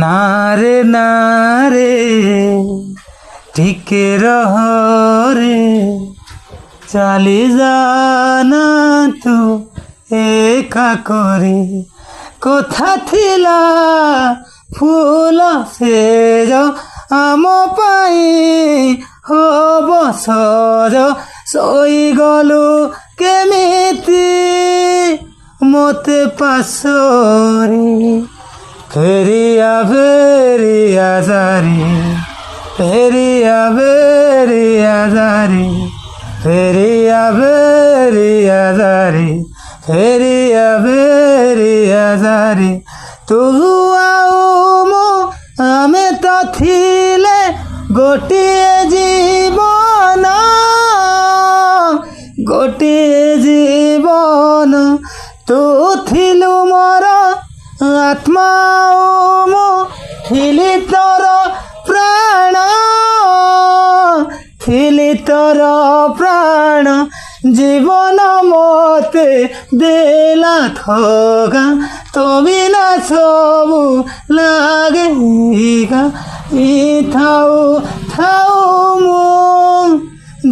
নারে টিকে রহ রে, চালি জানা তু একা করে। কোথা থিলা ফুল সেজ আম পাই হব সজ, শୋଇ গলু কেমিতি মতে পাশরে। ফেরিয়া ফেরিয়া যারে, ফেরিয়া ফেরিয়া যারে, ফেরিয়া ফেরিয়া যারে, ফেরিয়া ফেরিয়া যারে। তু ଆଉ ମୁଁ ଆମେ ତ ଥିଲେ ଗୋଟିଏ ଜୀବନ, ଗୋଟିଏ ଜୀବନ। ତୁ ଥିଲୁ ମୋର ଆତ୍ମା ମୁଁ ଥିଲି ତୋର ପ୍ରାଣ, ଥିଲି ତୋର ପ୍ରାଣ। জীবন মতে দেলা থগা, তো বিনা সবু লাগে গা। থাও থাও মু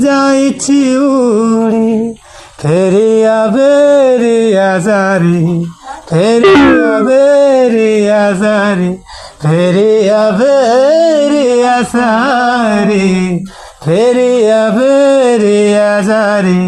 যাইছি উড়ি, ফেরিয়া ফেরিয়া যারে, ফেরিয়া ফেরিয়া যারে, ফেরিয়া ফেরিয়া যারে, ফেরিয়া ফেরিয়া যারে।